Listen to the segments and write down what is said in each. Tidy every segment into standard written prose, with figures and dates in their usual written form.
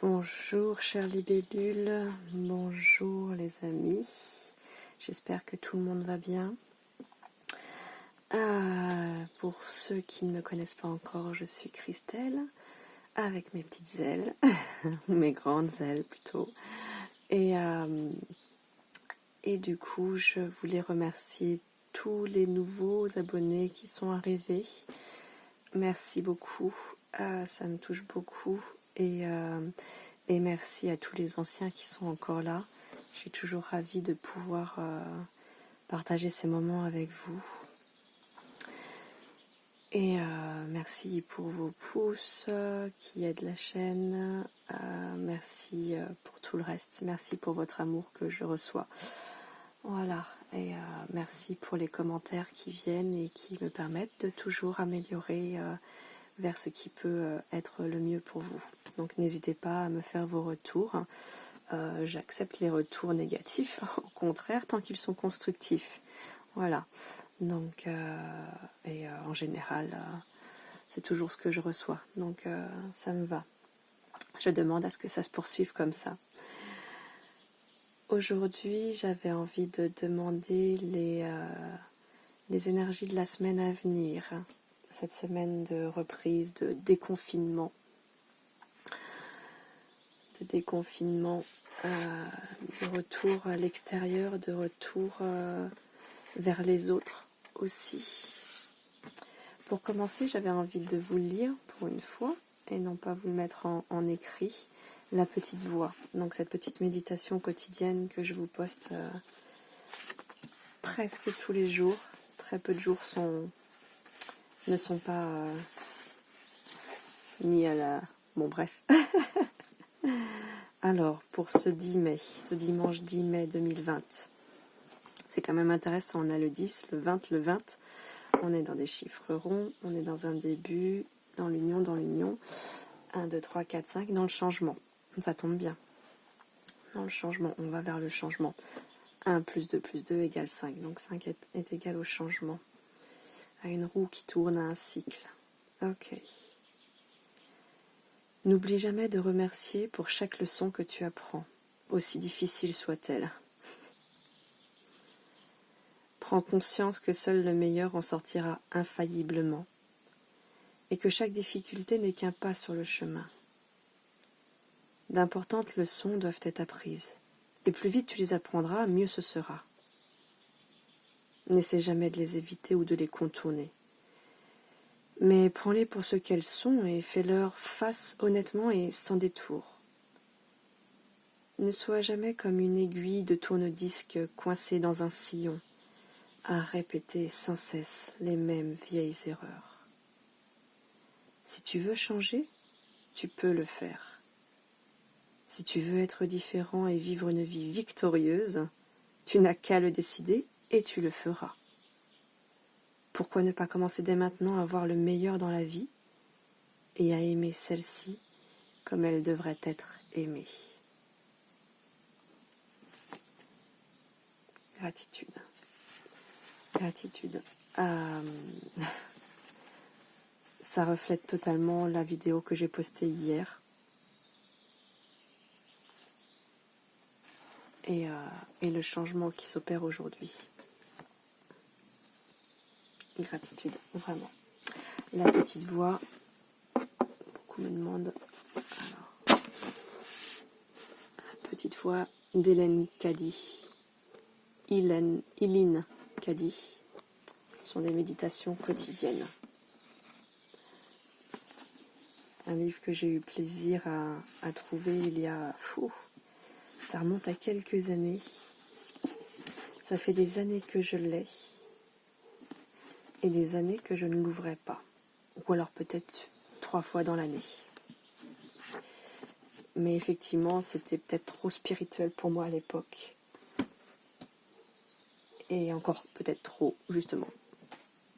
Bonjour chère libellule, bonjour les amis, j'espère que tout le monde va bien. Pour ceux qui ne me connaissent pas encore, je suis Christelle, avec mes petites ailes, ou mes grandes ailes plutôt. Et du coup, je voulais remercier tous les nouveaux abonnés qui sont arrivés. Merci beaucoup, ça me touche beaucoup. Et merci à tous les anciens qui sont encore là. Je suis toujours ravie de pouvoir partager ces moments avec vous. Et merci pour vos pouces qui aident la chaîne. Merci pour tout le reste. Merci pour votre amour que je reçois. Voilà. Et merci pour les commentaires qui viennent et qui me permettent de toujours améliorer vers ce qui peut être le mieux pour vous. Donc n'hésitez pas à me faire vos retours. J'accepte les retours négatifs, au contraire, tant qu'ils sont constructifs. Voilà. Donc, en général, c'est toujours ce que je reçois. Donc, ça me va. Je demande à ce que ça se poursuive comme ça. Aujourd'hui, j'avais envie de demander les énergies de la semaine à venir. Cette semaine de reprise, de déconfinement. De retour à l'extérieur, de retour vers les autres aussi. Pour commencer, j'avais envie de vous le lire pour une fois et non pas vous le mettre en écrit, la petite voix. Donc cette petite méditation quotidienne que je vous poste presque tous les jours. Très peu de jours ne sont pas mis à la... Bon bref. Alors, pour ce 10 mai, ce dimanche 10 mai 2020, c'est quand même intéressant, on a le 10, le 20, on est dans des chiffres ronds, on est dans un début, dans l'union, 1, 2, 3, 4, 5, dans le changement, ça tombe bien, dans le changement, on va vers le changement, 1 plus 2 égale 5, donc 5 est égal au changement, à une roue qui tourne, à un cycle, ok. N'oublie jamais de remercier pour chaque leçon que tu apprends, aussi difficile soit-elle. Prends conscience que seul le meilleur en sortira infailliblement, et que chaque difficulté n'est qu'un pas sur le chemin. D'importantes leçons doivent être apprises, et plus vite tu les apprendras, mieux ce sera. N'essaie jamais de les éviter ou de les contourner. Mais prends-les pour ce qu'elles sont et fais-leur face honnêtement et sans détour. Ne sois jamais comme une aiguille de tourne-disque coincée dans un sillon, à répéter sans cesse les mêmes vieilles erreurs. Si tu veux changer, tu peux le faire. Si tu veux être différent et vivre une vie victorieuse, tu n'as qu'à le décider et tu le feras. Pourquoi ne pas commencer dès maintenant à voir le meilleur dans la vie et à aimer celle-ci comme elle devrait être aimée. Gratitude. Gratitude. Ça reflète totalement la vidéo que j'ai postée hier. Et le changement qui s'opère aujourd'hui. Gratitude, vraiment. La petite voix, beaucoup me demandent. Alors, la petite voix d'Hélène Caddy. Hélène Caddy. Ce sont des méditations quotidiennes. Un livre que j'ai eu plaisir à trouver il y a... ça remonte à quelques années. Ça fait des années que je l'ai. Et des années que je ne l'ouvrais pas. Ou alors peut-être 3 fois dans l'année. Mais effectivement, c'était peut-être trop spirituel pour moi à l'époque. Et encore peut-être trop, justement.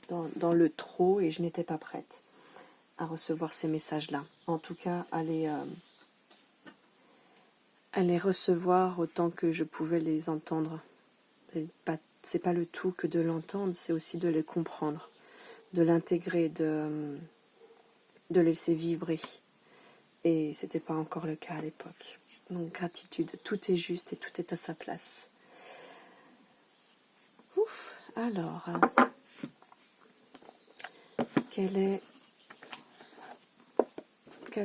Dans le trop, et je n'étais pas prête à recevoir ces messages-là. En tout cas, à les recevoir autant que je pouvais les entendre. C'est pas le tout que de l'entendre, c'est aussi de les comprendre, de l'intégrer, de laisser vibrer Et c'était pas encore le cas à l'époque. Donc gratitude, tout est juste et tout est à sa place. Ouf, alors, quelles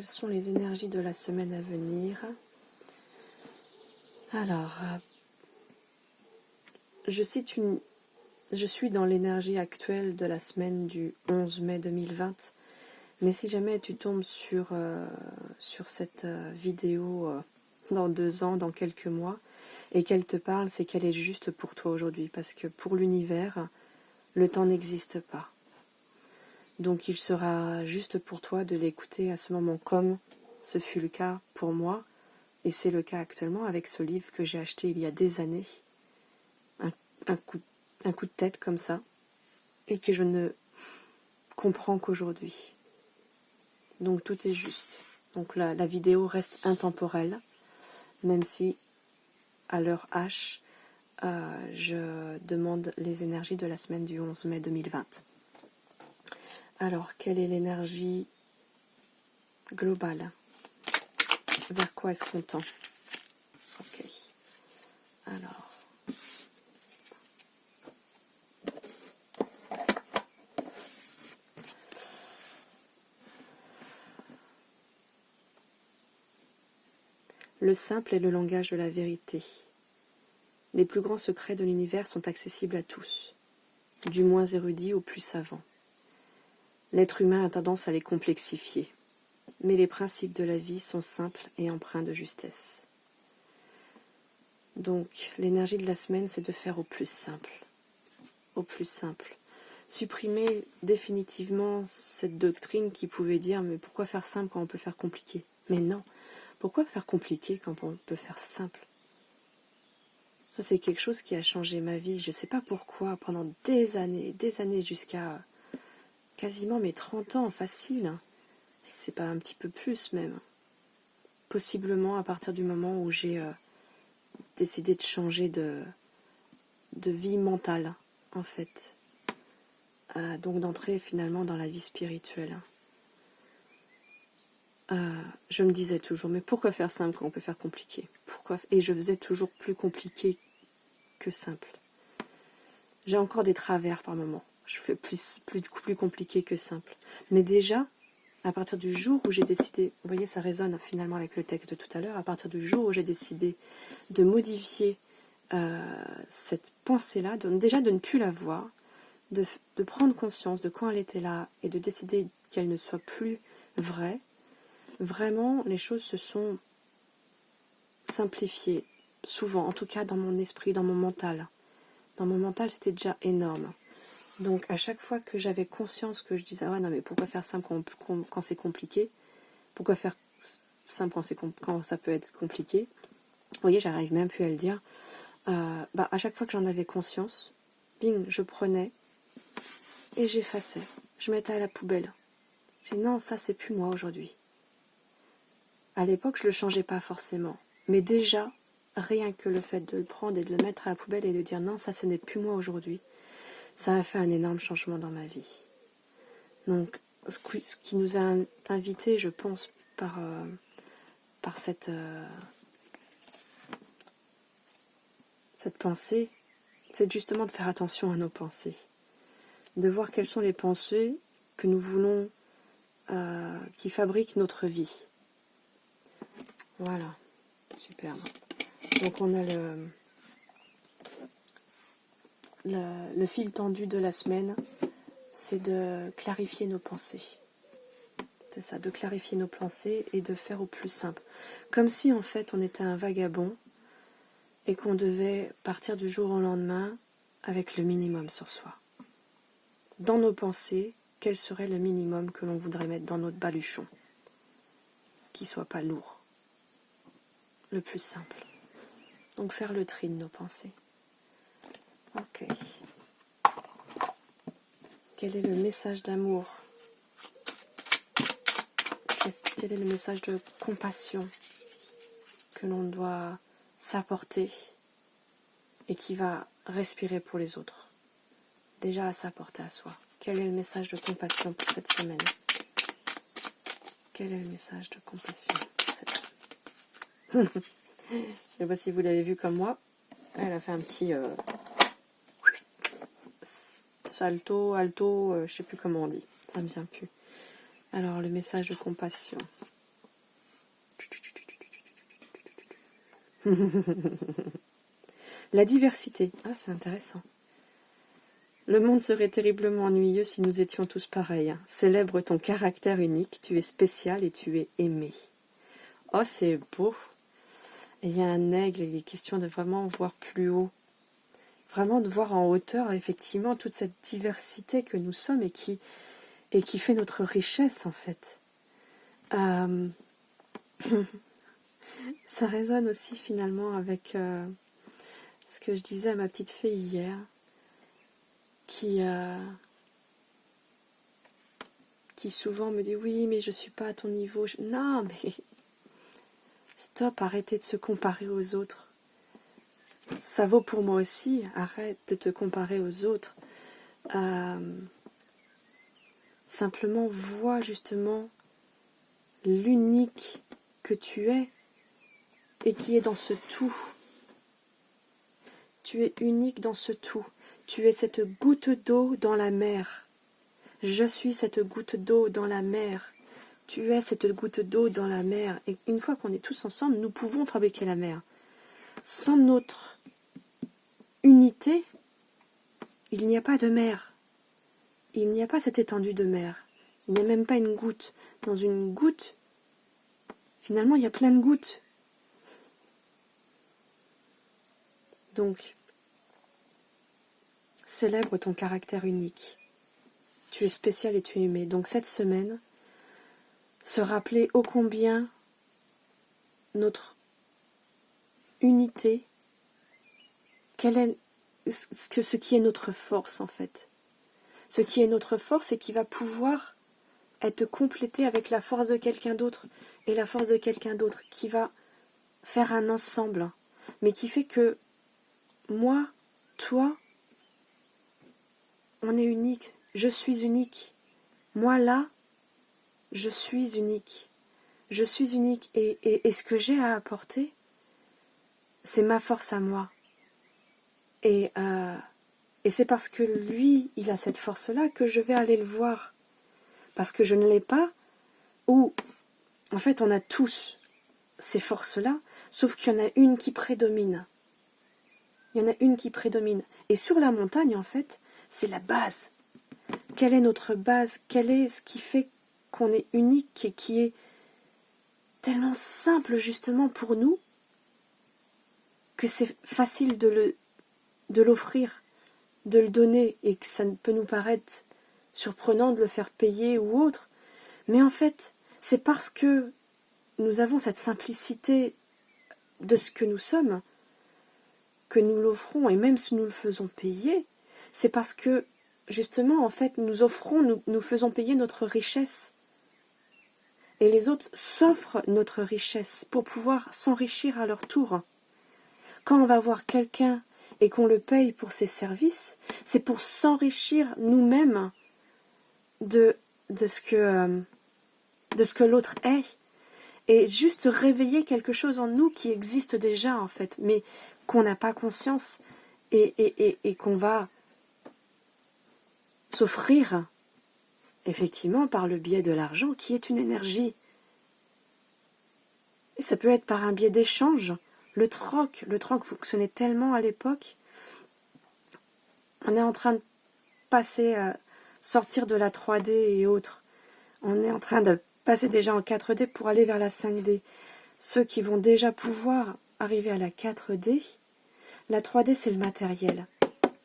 sont les énergies de la semaine à venir? Alors, je suis dans l'énergie actuelle de la semaine du 11 mai 2020, mais si jamais tu tombes sur cette vidéo dans 2 ans, dans quelques mois, et qu'elle te parle, c'est qu'elle est juste pour toi aujourd'hui, parce que pour l'univers, le temps n'existe pas. Donc il sera juste pour toi de l'écouter à ce moment, comme ce fut le cas pour moi, et c'est le cas actuellement avec ce livre que j'ai acheté il y a des années, un coup de tête comme ça, et que je ne comprends qu'aujourd'hui. Donc tout est juste. Donc la vidéo reste intemporelle, même si à l'heure H, je demande les énergies de la semaine du 11 mai 2020. Alors, quelle est l'énergie globale? Vers quoi est-ce qu'on tend? Ok. Alors. Le simple est le langage de la vérité. Les plus grands secrets de l'univers sont accessibles à tous, du moins érudit au plus savant. L'être humain a tendance à les complexifier, mais les principes de la vie sont simples et empreints de justesse. Donc, l'énergie de la semaine, c'est de faire au plus simple. Au plus simple. Supprimer définitivement cette doctrine qui pouvait dire « mais pourquoi faire simple quand on peut faire compliqué ?» Mais non, pourquoi faire compliqué quand on peut faire simple? Ça, c'est quelque chose qui a changé ma vie. Je ne sais pas pourquoi, pendant des années, jusqu'à quasiment mes 30 ans, facile. C'est pas un petit peu plus même. Possiblement à partir du moment où j'ai décidé de changer de vie mentale, en fait. Donc d'entrer finalement dans la vie spirituelle. Je me disais toujours, mais pourquoi faire simple quand on peut faire compliqué? Et je faisais toujours plus compliqué que simple. J'ai encore des travers par moment. Je fais plus compliqué que simple. Mais déjà, à partir du jour où j'ai décidé, vous voyez, ça résonne finalement avec le texte de tout à l'heure, à partir du jour où j'ai décidé de modifier cette pensée-là, déjà de ne plus la voir, de prendre conscience de quand elle était là et de décider qu'elle ne soit plus vraie, vraiment les choses se sont simplifiées, souvent, en tout cas dans mon esprit, dans mon mental. Dans mon mental, c'était déjà énorme. Donc à chaque fois que j'avais conscience que je disais « ah ouais, non mais pourquoi faire simple quand c'est compliqué? Pourquoi faire simple quand ça peut être compliqué ?» Vous voyez, j'arrive même plus à le dire. À chaque fois que j'en avais conscience, bing, je prenais et j'effaçais. Je mettais à la poubelle. J'ai dit « non, ça c'est plus moi aujourd'hui. » À l'époque, je le changeais pas forcément. Mais déjà, rien que le fait de le prendre et de le mettre à la poubelle et de dire « non, ça ce n'est plus moi aujourd'hui », ça a fait un énorme changement dans ma vie. Donc, ce qui nous a invités, je pense, par cette pensée, c'est justement de faire attention à nos pensées. De voir quelles sont les pensées que nous voulons, qui fabriquent notre vie. Voilà, superbe. Donc on a le fil tendu de la semaine, c'est de clarifier nos pensées. C'est ça, de clarifier nos pensées et de faire au plus simple. Comme si en fait on était un vagabond et qu'on devait partir du jour au lendemain avec le minimum sur soi. Dans nos pensées, quel serait le minimum que l'on voudrait mettre dans notre baluchon? Qui soit pas lourd. Le plus simple. Donc faire le tri de nos pensées. Ok. Quel est le message d'amour? Quel est le message de compassion que l'on doit s'apporter et qui va respirer pour les autres? Déjà à s'apporter à soi. Quel est le message de compassion pour cette semaine? quel est le message de compassion pour cette femme? Je ne sais pas si vous l'avez vu comme moi. Elle a fait un petit salto, alto, je ne sais plus comment on dit. Ça ne me vient plus. Alors, le message de compassion. La diversité. Ah, c'est intéressant. Le monde serait terriblement ennuyeux si nous étions tous pareils. Célèbre ton caractère unique, tu es spécial et tu es aimé. Oh, c'est beau. Et il y a un aigle, il est question de vraiment voir plus haut. Vraiment de voir en hauteur, effectivement, toute cette diversité que nous sommes et qui fait notre richesse, en fait. Ça résonne aussi, finalement, avec ce que je disais à ma petite fille hier, qui souvent me dit oui mais je suis pas à ton niveau. Non mais stop, arrêtez de se comparer aux autres. Ça vaut pour moi aussi, arrête de te comparer aux autres. Simplement vois justement l'unique que tu es et qui est dans ce tout. Tu es unique dans ce tout. Tu es cette goutte d'eau dans la mer. Je suis cette goutte d'eau dans la mer. Tu es cette goutte d'eau dans la mer. Et une fois qu'on est tous ensemble, nous pouvons fabriquer la mer. Sans notre unité, il n'y a pas de mer. Il n'y a pas cette étendue de mer. Il n'y a même pas une goutte. Dans une goutte, finalement, il y a plein de gouttes. Donc, célèbre ton caractère unique. Tu es spécial et tu es aimé. Donc cette semaine, se rappeler ô combien notre unité, quelle est ce qui est notre force en fait. Ce qui est notre force et qui va pouvoir être complété avec la force de quelqu'un d'autre et la force de quelqu'un d'autre qui va faire un ensemble, mais qui fait que moi, toi, on est unique, je suis unique. Moi là, je suis unique. Je suis unique et ce que j'ai à apporter, c'est ma force à moi. Et c'est parce que lui, il a cette force-là que je vais aller le voir. Parce que je ne l'ai pas, ou en fait on a tous ces forces-là, sauf qu'il y en a une qui prédomine. Il y en a une qui prédomine. Et sur la montagne, en fait, c'est la base. Quelle est notre base? Quel est ce qui fait qu'on est unique et qui est tellement simple justement pour nous que c'est facile de l'offrir, de le donner et que ça peut nous paraître surprenant de le faire payer ou autre. Mais en fait, c'est parce que nous avons cette simplicité de ce que nous sommes que nous l'offrons, et même si nous le faisons payer, c'est parce que justement, en fait, nous offrons, nous faisons payer notre richesse. Et les autres s'offrent notre richesse pour pouvoir s'enrichir à leur tour. Quand on va voir quelqu'un et qu'on le paye pour ses services, c'est pour s'enrichir nous-mêmes de ce que l'autre est. Et juste réveiller quelque chose en nous qui existe déjà, en fait, mais qu'on n'a pas conscience et qu'on va s'offrir, effectivement, par le biais de l'argent, qui est une énergie. Et ça peut être par un biais d'échange. Le troc fonctionnait tellement à l'époque. On est en train de passer à sortir de la 3D et autres. On est en train de passer déjà en 4D pour aller vers la 5D. Ceux qui vont déjà pouvoir arriver à la 4D, la 3D c'est le matériel.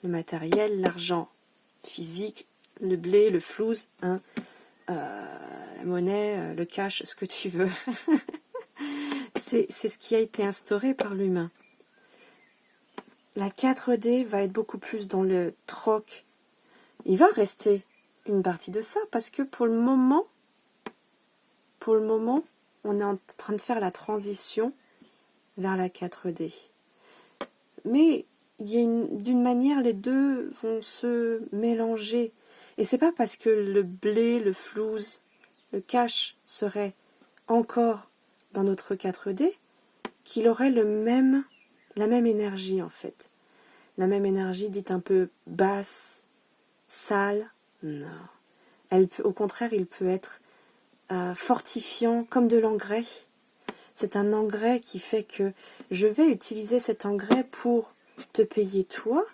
Le matériel, l'argent physique, le blé, le flouze, la monnaie, le cash, ce que tu veux. c'est ce qui a été instauré par l'humain. La 4D va être beaucoup plus dans le troc. Il va rester une partie de ça parce que pour le moment, on est en train de faire la transition vers la 4D. Mais d'une manière, les deux vont se mélanger. Et c'est pas parce que le blé, le flouze, le cash serait encore dans notre 4D, qu'il aurait la même énergie en fait. La même énergie dite un peu basse, sale. Non. Au contraire, il peut être fortifiant comme de l'engrais. C'est un engrais qui fait que je vais utiliser cet engrais pour te payer toi,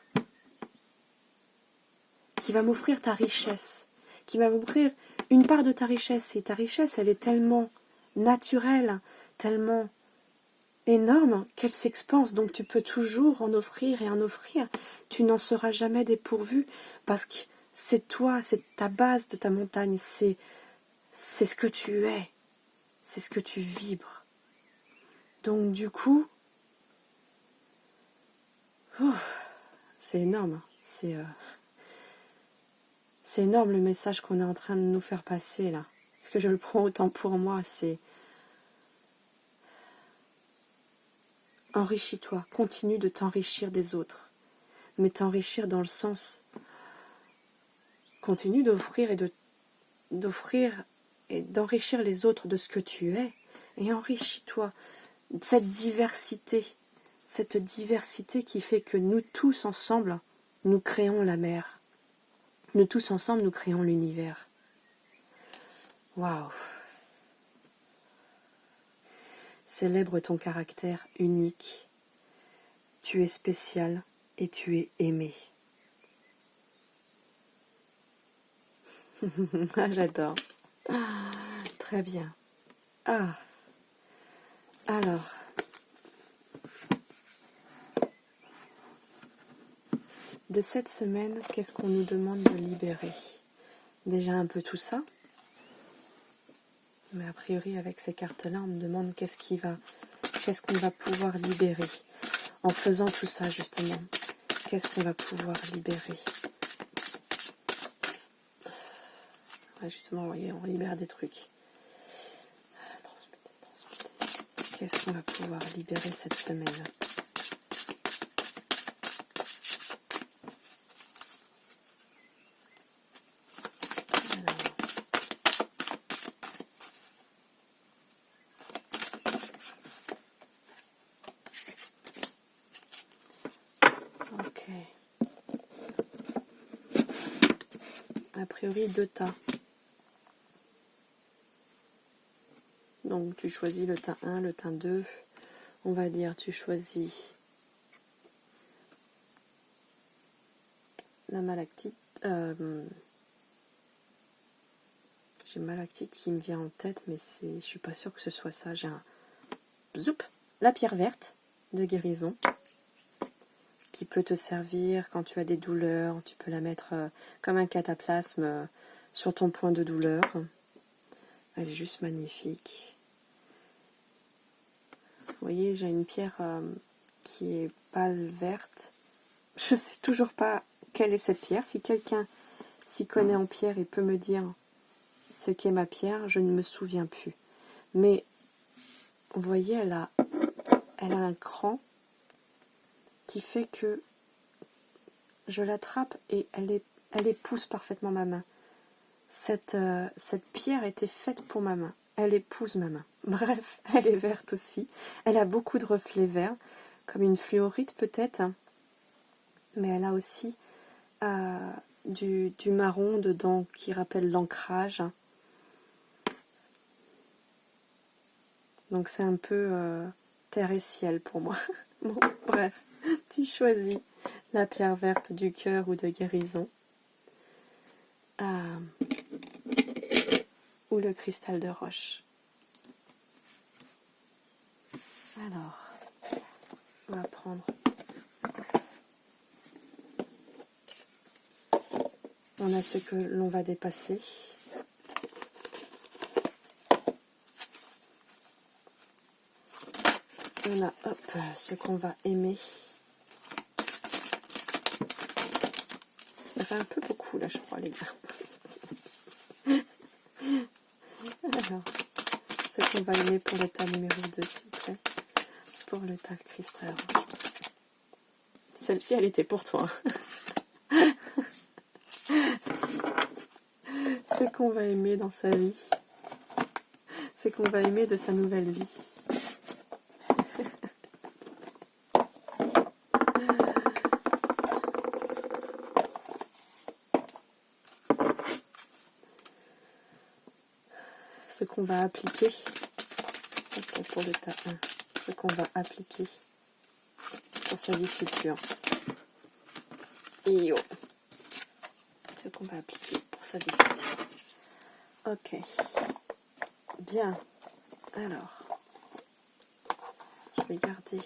qui va m'offrir ta richesse, qui va m'offrir une part de ta richesse. Et ta richesse, elle est tellement naturelle, tellement énorme qu'elle s'expanse. Donc tu peux toujours en offrir et en offrir. Tu n'en seras jamais dépourvu parce que c'est toi, c'est ta base de ta montagne, c'est ce que tu es, c'est ce que tu vibres. Donc du coup, c'est énorme, c'est énorme le message qu'on est en train de nous faire passer là. Parce que je le prends autant pour moi, c'est enrichis-toi, continue de t'enrichir des autres. Mais t'enrichir dans le sens, continue d'offrir et d'enrichir les autres de ce que tu es. Et enrichis-toi. Cette diversité qui fait que nous tous ensemble, nous créons la mer. Nous tous ensemble, nous créons l'univers. Waouh! Célèbre ton caractère unique. Tu es spécial et tu es aimé. Ah, j'adore. Très bien. Alors. De cette semaine, qu'est-ce qu'on nous demande de libérer? Déjà un peu tout ça. Mais a priori, avec ces cartes-là, on me demande qu'est-ce qu'on va pouvoir libérer. En faisant tout ça, justement, qu'est-ce qu'on va pouvoir libérer? Ouais, justement, vous voyez, on libère des trucs. Transmuter. Qu'est-ce qu'on va pouvoir libérer cette semaine? A priori, 2 tas. Donc, tu choisis le tas 1, le tas 2. On va dire, tu choisis la malactite. J'ai malactite qui me vient en tête, mais je suis pas sûre que ce soit ça. J'ai un la pierre verte de guérison qui peut te servir quand tu as des douleurs. Tu peux la mettre comme un cataplasme sur ton point de douleur. Elle est juste magnifique. Vous voyez, j'ai une pierre qui est pâle verte. Je ne sais toujours pas quelle est cette pierre. Si quelqu'un s'y connaît en pierre et peut me dire ce qu'est ma pierre, je ne me souviens plus. Mais vous voyez, elle a un cran qui fait que je l'attrape et elle épouse parfaitement ma main. Cette pierre était faite pour ma main. Elle épouse ma main. Bref, elle est verte aussi. Elle a beaucoup de reflets verts, comme une fluorite peut-être. Mais elle a aussi du marron dedans qui rappelle l'ancrage. Donc c'est un peu terre et ciel pour moi. Bon, bref, tu choisis la pierre verte du cœur ou de guérison. Ou le cristal de roche. Alors, on va prendre. On a ce que l'on va dépasser. On a ce qu'on va aimer. Ça fait un peu beaucoup là, je crois, les gars. Alors, ce qu'on va aimer pour le tas numéro 2, s'il vous plaît. Pour le tas cristal. Celle-ci, elle était pour toi. Ce qu'on va aimer dans sa vie. c'est qu'on va aimer de sa nouvelle vie. Ce qu'on va appliquer, ok, pour l'état 1, ce qu'on va appliquer pour sa vie future. Et ce qu'on va appliquer pour sa vie future. Ok. Bien. Alors, je vais garder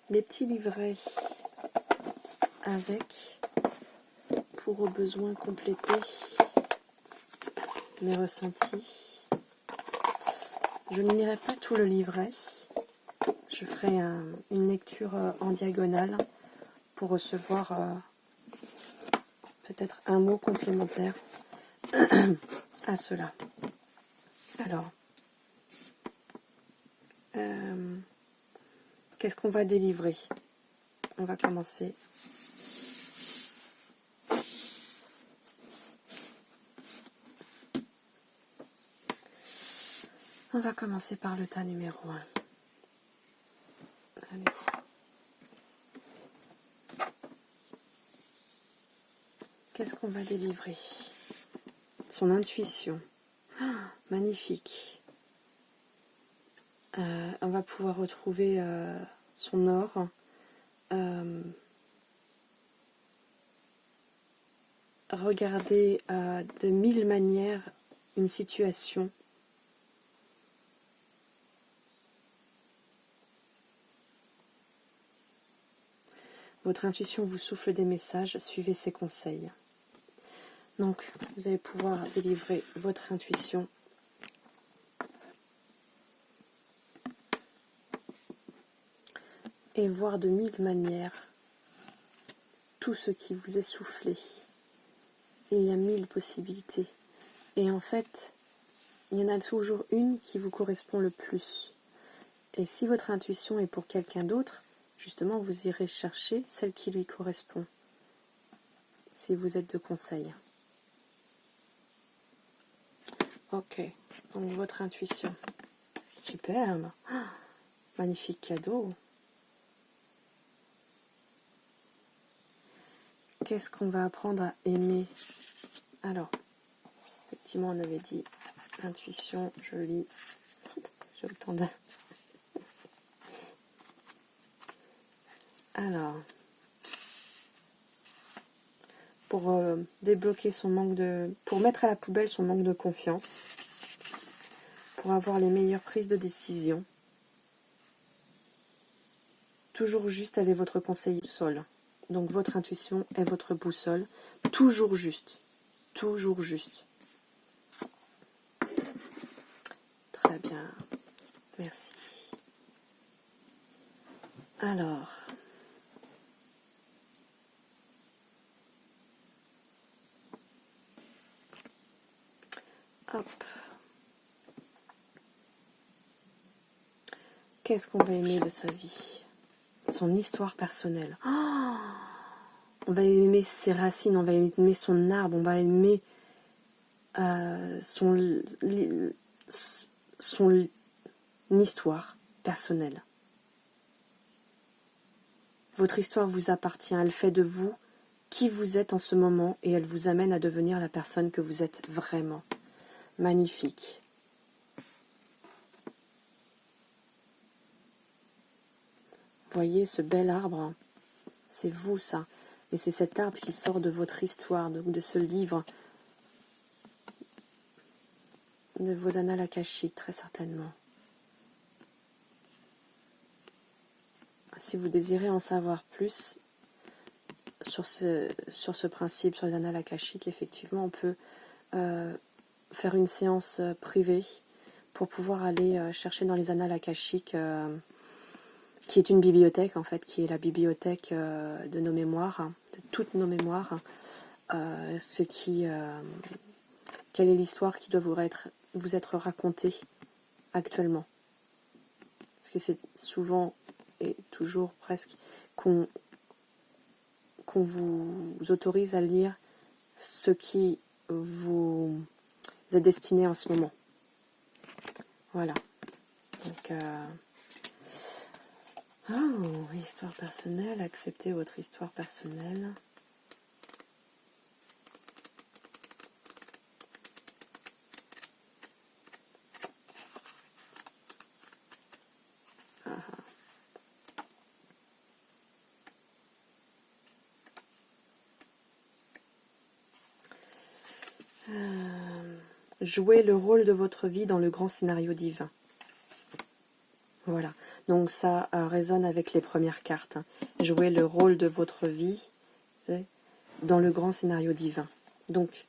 les petits livrets avec, pour au besoin compléter mes ressentis. Je ne lirai pas tout le livret. Je ferai une lecture en diagonale pour recevoir peut-être un mot complémentaire à cela. Alors, qu'est-ce qu'on va délivrer? On va commencer. On va commencer par le tas numéro 1. Allez. Qu'est-ce qu'on va délivrer? Son intuition. Ah, magnifique. On va pouvoir retrouver son or. Regarder de 1000 manières une situation. Votre intuition vous souffle des messages, suivez ses conseils. Donc, vous allez pouvoir délivrer votre intuition. Et voir de 1000 manières tout ce qui vous est soufflé. Il y a 1000 possibilités. Et en fait, il y en a toujours une qui vous correspond le plus. Et si votre intuition est pour quelqu'un d'autre, justement, vous irez chercher celle qui lui correspond. Si vous êtes de conseil. Ok, donc votre intuition. Superbe. Ah, magnifique cadeau. Qu'est-ce qu'on va apprendre à aimer? Alors, effectivement, on avait dit intuition, je lis. J'ai le temps de... Alors, pour débloquer son manque de... Pour mettre à la poubelle son manque de confiance, pour avoir les meilleures prises de décision, toujours juste avec votre conseiller boussole. Donc votre intuition est votre boussole, toujours juste. Toujours juste. Très bien. Merci. Alors... Hop. Qu'est-ce qu'on va aimer de sa vie? Son histoire personnelle. Oh, on va aimer ses racines, on va aimer son arbre, on va aimer son histoire personnelle. Votre histoire vous appartient, elle fait de vous qui vous êtes en ce moment et elle vous amène à devenir la personne que vous êtes vraiment. Magnifique. Voyez ce bel arbre, c'est vous ça. Et c'est cet arbre qui sort de votre histoire, de ce livre, de vos annales akashiques, très certainement. Si vous désirez en savoir plus sur ce principe, sur les annales akashiques, effectivement, on peut faire une séance privée pour pouvoir aller chercher dans les annales akashiques, qui est une bibliothèque, en fait, qui est la bibliothèque de nos mémoires, de toutes nos mémoires, quelle est l'histoire qui doit vous être racontée actuellement. Parce que c'est souvent et toujours presque qu'on vous autorise à lire ce qui vous êtes destiné en ce moment. Voilà. Donc, histoire personnelle, acceptez votre histoire personnelle. Jouez le rôle de votre vie dans le grand scénario divin. Voilà, donc ça résonne avec les premières cartes. Jouez le rôle de votre vie dans le grand scénario divin. Donc,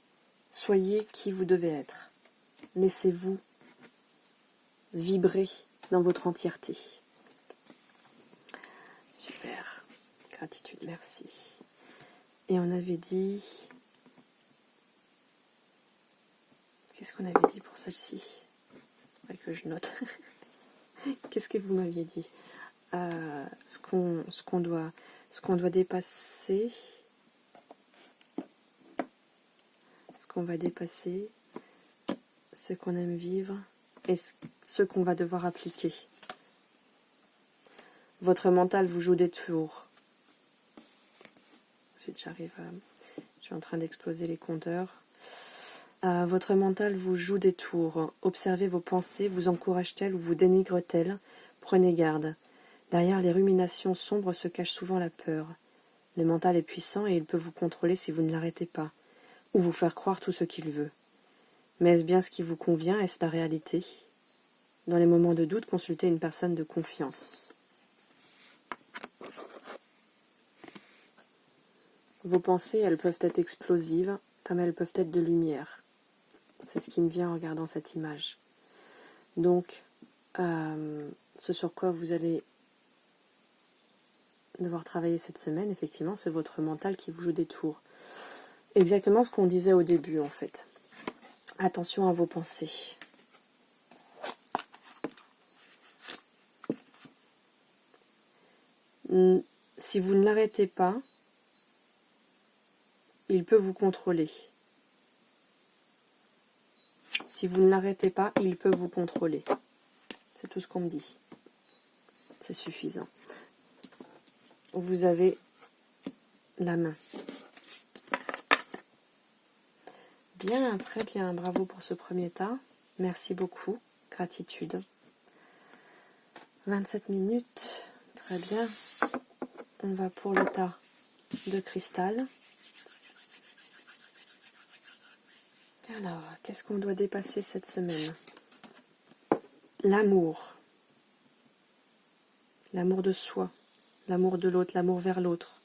soyez qui vous devez être. Laissez-vous vibrer dans votre entièreté. Super, gratitude, merci. Et on avait dit... Qu'est-ce qu'on avait dit pour celle-ci? Faudrait que je note. Qu'est-ce que vous m'aviez dit? Ce qu'on doit dépasser, ce qu'on va dépasser, ce qu'on aime vivre et ce qu'on va devoir appliquer. Votre mental vous joue des tours. Ensuite, je suis en train d'exploser les compteurs. Votre mental vous joue des tours. Observez vos pensées, vous encourage-t-elle ou vous dénigre-t-elle? Prenez garde. Derrière les ruminations sombres se cache souvent la peur. Le mental est puissant et il peut vous contrôler si vous ne l'arrêtez pas, ou vous faire croire tout ce qu'il veut. Mais est-ce bien ce qui vous convient? Est-ce la réalité? Dans les moments de doute, consultez une personne de confiance. Vos pensées, elles peuvent être explosives, comme elles peuvent être de lumière. C'est ce qui me vient en regardant cette image. Donc, ce sur quoi vous allez devoir travailler cette semaine, effectivement, c'est votre mental qui vous joue des tours. Exactement ce qu'on disait au début, en fait. Attention à vos pensées. Si vous ne l'arrêtez pas, il peut vous contrôler. Si vous ne l'arrêtez pas, il peut vous contrôler. C'est tout ce qu'on me dit. C'est suffisant. Vous avez la main. Bien, très bien. Bravo pour ce premier tas. Merci beaucoup. Gratitude. 27 minutes. Très bien. On va pour le tas de cristal. Alors, qu'est-ce qu'on doit dépasser cette semaine? L'amour. L'amour de soi. L'amour de l'autre. L'amour vers l'autre.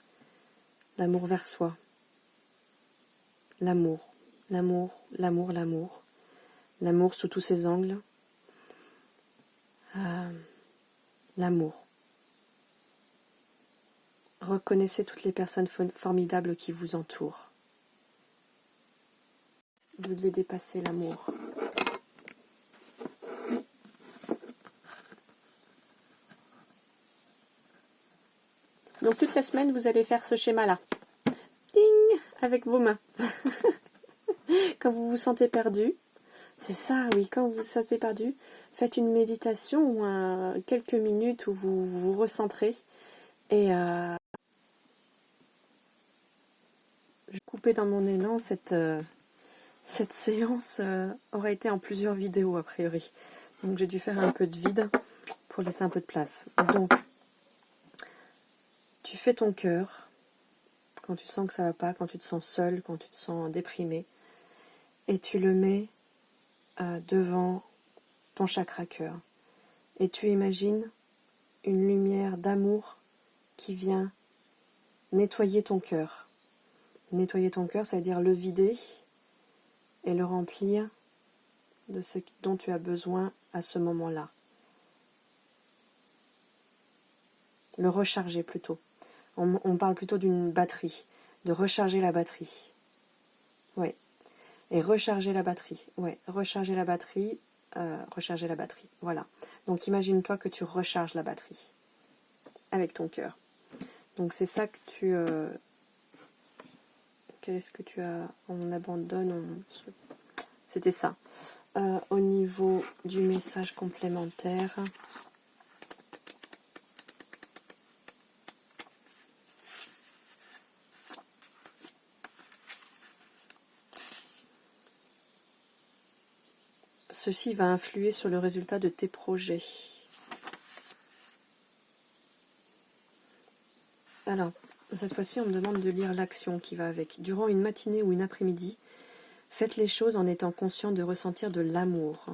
L'amour vers soi. L'amour. L'amour, l'amour, l'amour. L'amour sous tous ses angles. L'amour. Reconnaissez toutes les personnes formidables qui vous entourent. Vous devez dépasser l'amour. Donc toute la semaine, vous allez faire ce schéma-là. Ding, avec vos mains. Quand vous vous sentez perdu, c'est ça, oui, quand vous vous sentez perdu, faites une méditation ou quelques minutes où vous vous recentrez et je coupais dans mon élan. Cette séance aurait été en plusieurs vidéos a priori. Donc j'ai dû faire un peu de vide pour laisser un peu de place. Donc, tu fais ton cœur quand tu sens que ça va pas, quand tu te sens seul, quand tu te sens déprimé, et tu le mets devant ton chakra cœur. Et tu imagines une lumière d'amour qui vient nettoyer ton cœur. Nettoyer ton cœur, ça veut dire le vider et le remplir de ce dont tu as besoin à ce moment-là. Le recharger plutôt. On parle plutôt d'une batterie, de recharger la batterie. Ouais. Et recharger la batterie. Ouais, recharger la batterie, voilà. Donc imagine-toi que tu recharges la batterie avec ton cœur. Donc c'est ça que qu'est-ce que tu as? On abandonne, c'était ça. Au niveau du message complémentaire. Ceci va influer sur le résultat de tes projets. Alors, cette fois-ci, on me demande de lire l'action qui va avec. Durant une matinée ou une après-midi, faites les choses en étant conscient de ressentir de l'amour.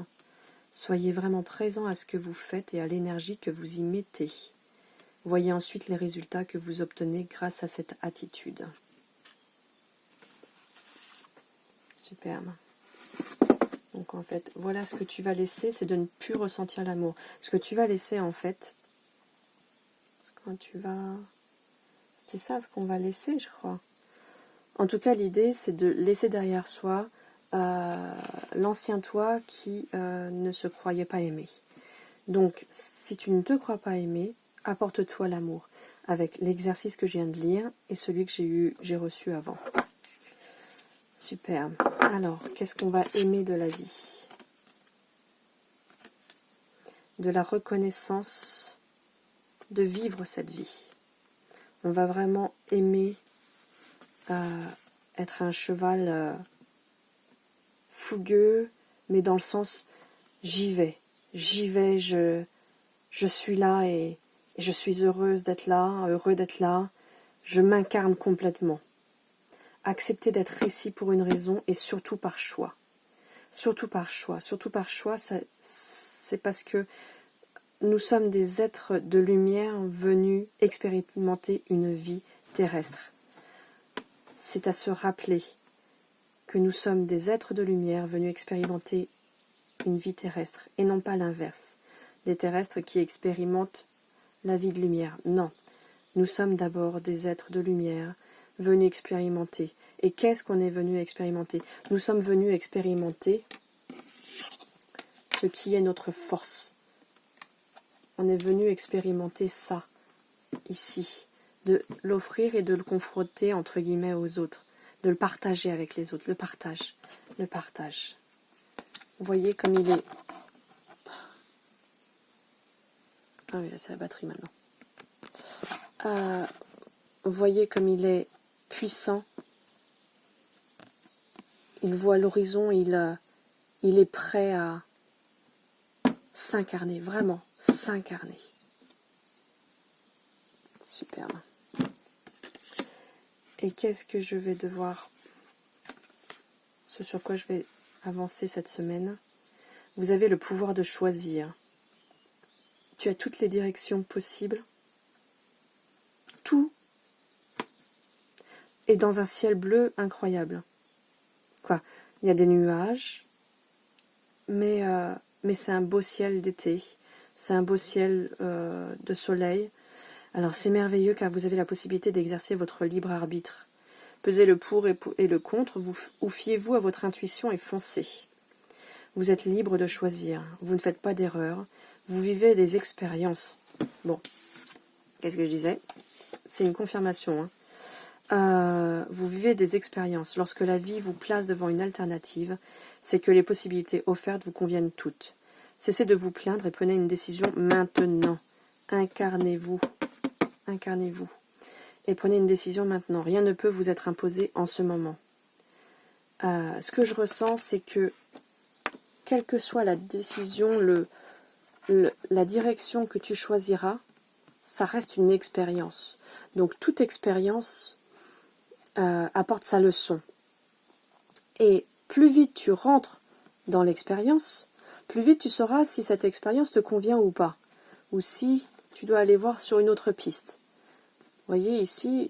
Soyez vraiment présent à ce que vous faites et à l'énergie que vous y mettez. Voyez ensuite les résultats que vous obtenez grâce à cette attitude. Superbe. Donc en fait, voilà ce que tu vas laisser, c'est de ne plus ressentir l'amour. Ce que tu vas laisser en fait, quand tu vas... C'était ça ce qu'on va laisser, je crois. En tout cas, l'idée, c'est de laisser derrière soi l'ancien toi qui ne se croyait pas aimé. Donc, si tu ne te crois pas aimé, apporte-toi l'amour avec l'exercice que je viens de lire et celui que j'ai reçu avant. Super. Alors, qu'est-ce qu'on va aimer de la vie? De la reconnaissance de vivre cette vie. On va vraiment aimer être un cheval fougueux, mais dans le sens j'y vais, je suis là et je suis heureuse d'être là, heureux d'être là, je m'incarne complètement. Accepter d'être ici pour une raison et surtout par choix. Surtout par choix, c'est parce que nous sommes des êtres de lumière venus expérimenter une vie terrestre. C'est à se rappeler que nous sommes des êtres de lumière venus expérimenter une vie terrestre et non pas l'inverse, des terrestres qui expérimentent la vie de lumière. Non, nous sommes d'abord des êtres de lumière venus expérimenter. Et qu'est-ce qu'on est venu expérimenter? Nous sommes venus expérimenter ce qui est notre force. On est venu expérimenter ça, ici, de l'offrir et de le confronter entre guillemets aux autres, de le partager avec les autres, le partage. Vous voyez comme il est... Ah oui, là c'est la batterie maintenant. Vous voyez comme il est puissant. Il voit l'horizon, il est prêt à s'incarner, vraiment s'incarner. Superbe. Et qu'est-ce que je vais devoir... Ce sur quoi je vais avancer cette semaine. Vous avez le pouvoir de choisir. Tu as toutes les directions possibles. Tout est dans un ciel bleu incroyable. Quoi? Il y a des nuages, mais c'est un beau ciel d'été. C'est un beau ciel de soleil. Alors c'est merveilleux car vous avez la possibilité d'exercer votre libre arbitre. Pesez le pour et le contre, ou fiez-vous à votre intuition et foncez. Vous êtes libre de choisir, vous ne faites pas d'erreur, vous vivez des expériences. Bon, qu'est-ce que je disais? C'est une confirmation. Vous vivez des expériences. Lorsque la vie vous place devant une alternative, c'est que les possibilités offertes vous conviennent toutes. Cessez de vous plaindre et prenez une décision maintenant. Incarnez-vous. Et prenez une décision maintenant. Rien ne peut vous être imposé en ce moment. Ce que je ressens, c'est que quelle que soit la décision, la direction que tu choisiras, ça reste une expérience. Donc toute expérience apporte sa leçon. Et plus vite tu rentres dans l'expérience, plus vite tu sauras si cette expérience te convient ou pas. Ou si tu dois aller voir sur une autre piste. Vous voyez ici,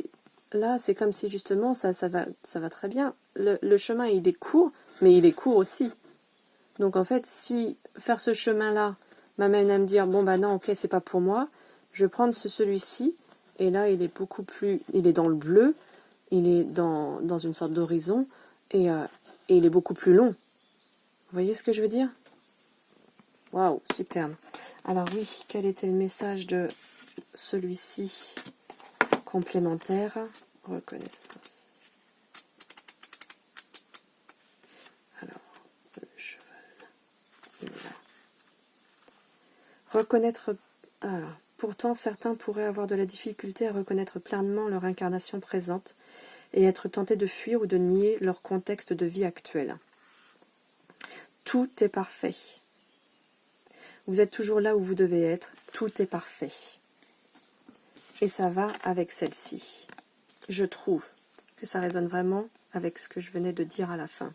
là c'est comme si justement ça va très bien. Le chemin il est court, mais il est court aussi. Donc en fait, si faire ce chemin-là m'amène à me dire, bon bah non, ok, c'est pas pour moi, je vais prendre celui-ci, et là il est beaucoup plus, il est dans le bleu, il est dans une sorte d'horizon, et il est beaucoup plus long. Vous voyez ce que je veux dire? Waouh, superbe. Alors oui, quel était le message de celui-ci complémentaire? Reconnaissance. Reconnaître... pourtant, certains pourraient avoir de la difficulté à reconnaître pleinement leur incarnation présente et être tentés de fuir ou de nier leur contexte de vie actuel. Tout est parfait. Vous êtes toujours là où vous devez être. Tout est parfait. Et ça va avec celle-ci. Je trouve que ça résonne vraiment avec ce que je venais de dire à la fin.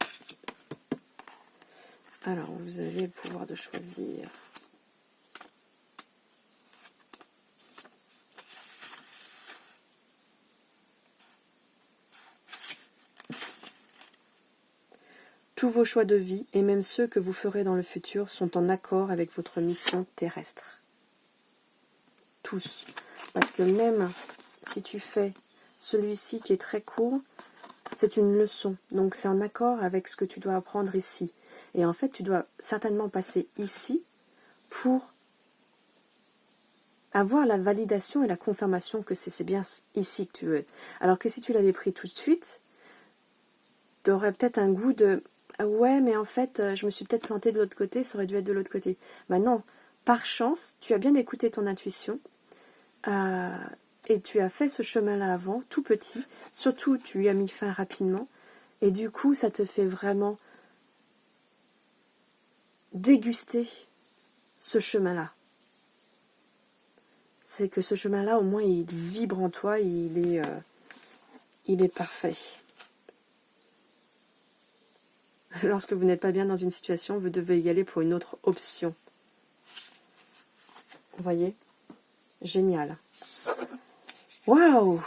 Alors, vous avez le pouvoir de choisir. Tous vos choix de vie, et même ceux que vous ferez dans le futur, sont en accord avec votre mission terrestre. Tous. Parce que même si tu fais celui-ci qui est très court, c'est une leçon. Donc c'est en accord avec ce que tu dois apprendre ici. Et en fait, tu dois certainement passer ici pour avoir la validation et la confirmation que c'est bien ici que tu veux. Alors que si tu l'avais pris tout de suite, tu aurais peut-être un goût de... Ah ouais, mais en fait, je me suis peut-être plantée de l'autre côté, ça aurait dû être de l'autre côté. Ben non, par chance, tu as bien écouté ton intuition et tu as fait ce chemin-là avant, tout petit. Surtout, tu lui as mis fin rapidement. Et du coup, ça te fait vraiment déguster ce chemin-là. C'est que ce chemin-là, au moins, il vibre en toi, il est parfait. Lorsque vous n'êtes pas bien dans une situation, vous devez y aller pour une autre option. Vous voyez ? Génial. Waouh !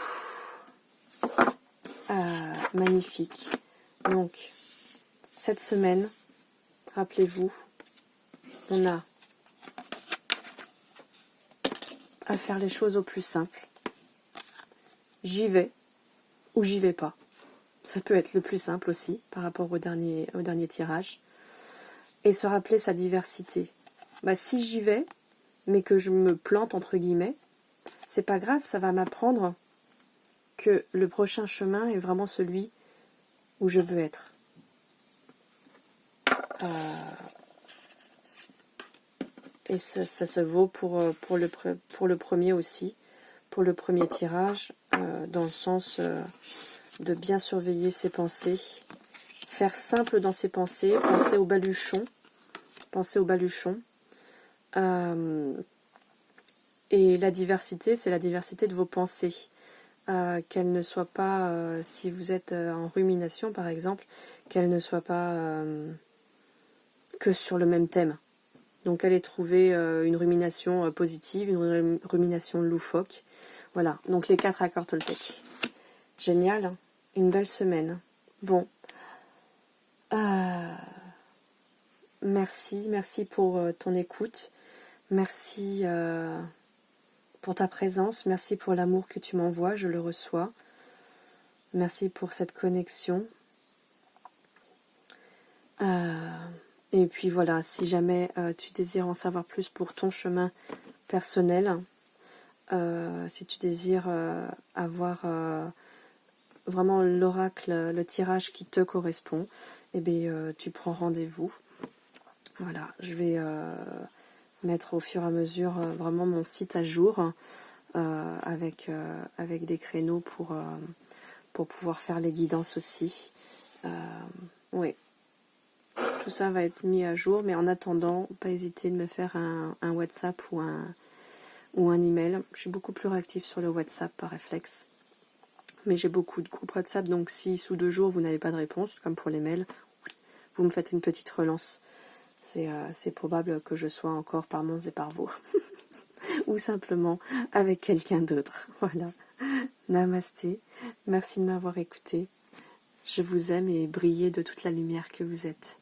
Magnifique. Donc, cette semaine, rappelez-vous, on a à faire les choses au plus simple. J'y vais ou j'y vais pas. Ça peut être le plus simple aussi par rapport au dernier tirage. Et se rappeler sa diversité. Si j'y vais, mais que je me plante entre guillemets, c'est pas grave, ça va m'apprendre que le prochain chemin est vraiment celui où je veux être. Et ça se vaut pour le premier aussi, pour le premier tirage, dans le sens de bien surveiller ses pensées, faire simple dans ses pensées, penser au baluchon, et la diversité, c'est la diversité de vos pensées. Qu'elles ne soient pas, si vous êtes en rumination par exemple, qu'elles ne soient pas que sur le même thème. Donc allez trouver une rumination positive, une rumination loufoque. Voilà, donc les 4 accords Toltec. Génial, une belle semaine. Bon. Merci pour ton écoute. Merci pour ta présence. Merci pour l'amour que tu m'envoies, je le reçois. Merci pour cette connexion. Et puis voilà, si jamais tu désires en savoir plus pour ton chemin personnel, si tu désires avoir vraiment l'oracle, le tirage qui te correspond, eh bien, tu prends rendez-vous. Voilà, je vais mettre au fur et à mesure vraiment mon site à jour avec des créneaux pour pouvoir faire les guidances aussi. Oui. Tout ça va être mis à jour, mais en attendant, pas hésiter de me faire un WhatsApp ou un email. Je suis beaucoup plus réactive sur le WhatsApp par réflexe. Mais j'ai beaucoup de groupes WhatsApp, donc si sous 2 jours vous n'avez pas de réponse, comme pour les mails, vous me faites une petite relance. C'est probable que je sois encore par Mons et par Vaux. Ou simplement avec quelqu'un d'autre. Voilà. Namasté. Merci de m'avoir écouté. Je vous aime et brillez de toute la lumière que vous êtes.